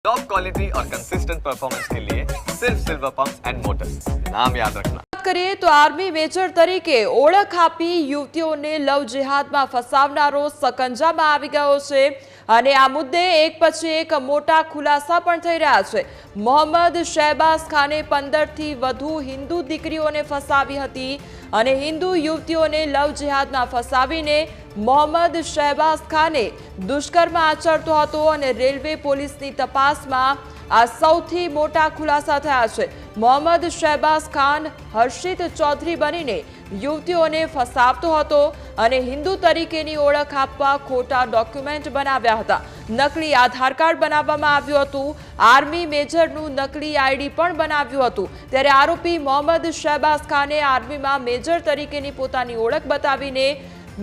Top quality और consistent performance के लिए सिर्फ सिल्वर पंप्स एंड मोटर्स, नाम याद रखना। વાત કરીએ તો આર્મી મેજર તરીકે ઓળખ આપી યુવતીઓને લવ જિહાદમાં ફસાવનારો સકંજામાં આવી ગયો છે અને આ મુદ્દે એક પછી એક મોટા ખુલાસા પણ થઈ રહ્યા છે। મોહમ્મદ શહેબાઝ ખાને 15થી વધુ હિન્દુ દીકરીઓને ફસાવી હતી અને હિન્દુ યુવતીઓને લવ જિહાદમાં ફસાવીને મોહમ્મદ શહેબાઝ ખાને દુષ્કર્મ આચરતો હતો અને રેલવે પોલીસની તપાસમાં આ સૌથી મોટા ખુલાસા થયા છે। મોહમ્મદ શહેબાઝ ખાન હર્ષિત ચૌધરી બનીને યુવતીઓને ફસાવતો હતો અને હિન્દુ તરીકેની ઓળખ આપવા ખોટા ડોક્યુમેન્ટ બનાવ્યા હતા। નકલી આધાર કાર્ડ બનાવવામાં આવ્યું હતું। આર્મી મેજરનું નકલી આઈડી પણ બનાવ્યું હતું। ત્યારે આરોપી મોહમ્મદ શહેબાઝ ખાને આર્મીમાં મેજર તરીકેની પોતાની ઓળખ બતાવીને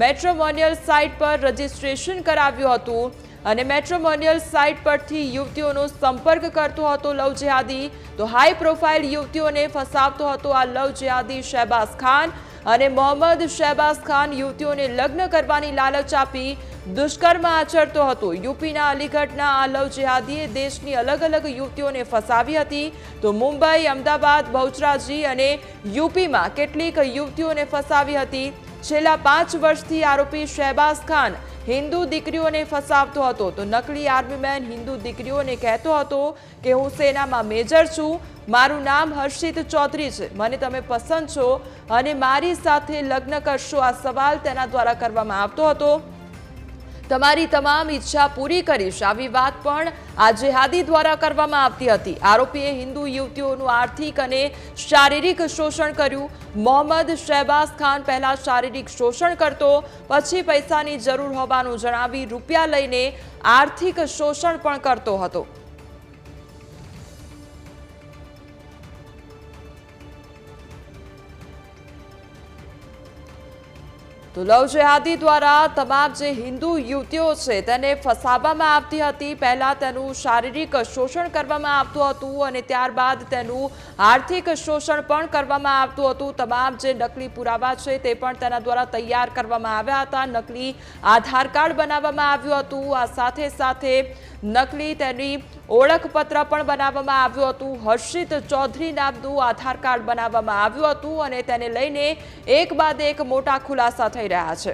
મેટ્રોમોનિયલ સાઇટ પર રજીસ્ટ્રેશન કરાવ્યું હતું અને મેટ્રોમોનિયલ સાઇટ પરથી યુવતીઓનો સંપર્ક કરતો હતો લવ જેહાદી। તો હાઈ પ્રોફાઇલ યુવતીઓને ફસાવતો હતો આ લવ જેહાદી શહેબાઝ ખાન અને મોહમ્મદ શહેબાઝ ખાન યુવતીઓને લગ્ન કરવાની લાલચ આપી દુષ્કર્મ આચરતો હતો। યુપીના અલીગઢના આ લવ જેહાદીએ દેશની અલગ અલગ યુવતીઓને ફસાવી હતી। તો મુંબઈ, અમદાવાદ, બહુચરાજી અને યુપીમાં કેટલીક યુવતીઓને ફસાવી હતી। છેલ્લા 5 વર્ષથી આરોપી શહેબાઝ ખાન હિન્દુ દીકરીઓને ફસાવતો હતો। તો નકલી આર્મીમેન હિન્દુ દીકરીઓને કહેતો હતો કે હું સેનામાં મેજર છું, મારું નામ હર્ષિત ચૌધરી છે, મને તમે પસંદ છો અને મારી સાથે લગ્ન કરશો। આ સવાલ તેના દ્વારા કરવામાં આવતો હતો। તમારી તમામ ઈચ્છા પૂરી કરીશ, આવી વાત પણ આ જેહાદી દ્વારા કરવામાં આવતી હતી। આરોપીએ હિન્દુ યુવતીઓનું આર્થિક અને શારીરિક શોષણ કર્યું। મોહમ્મદ શહેબાઝ ખાન પહેલા શારીરિક શોષણ કરતો, પછી પૈસાની જરૂર હોવાનું જણાવી રૂપિયા લઈને આર્થિક શોષણ પણ કરતો હતો। તો લવ જેહાદી દ્વારા તમામ જે હિન્દુ યુવતીઓ છે તેને ફસાવવામાં આવતી હતી। પહેલા તેનું શારીરિક શોષણ કરવામાં આવતું હતું અને ત્યારબાદ તેનું આર્થિક શોષણ પણ કરવામાં આવતું હતું। તમામ જે નકલી પુરાવા છે તે પણ તેના દ્વારા તૈયાર કરવામાં આવ્યા હતા। નકલી આધાર કાર્ડ બનાવવામાં આવ્યું હતું। આ સાથે સાથે નકલી તેની ઓળખપત્ર પણ બનાવવામાં આવ્યું હતું। હર્ષિત ચૌધરી નામનું આધાર કાર્ડ બનાવવામાં આવ્યું હતું અને તેને લઈને એક બાદ એક મોટા ખુલાસા થઈ રહ્યા છે।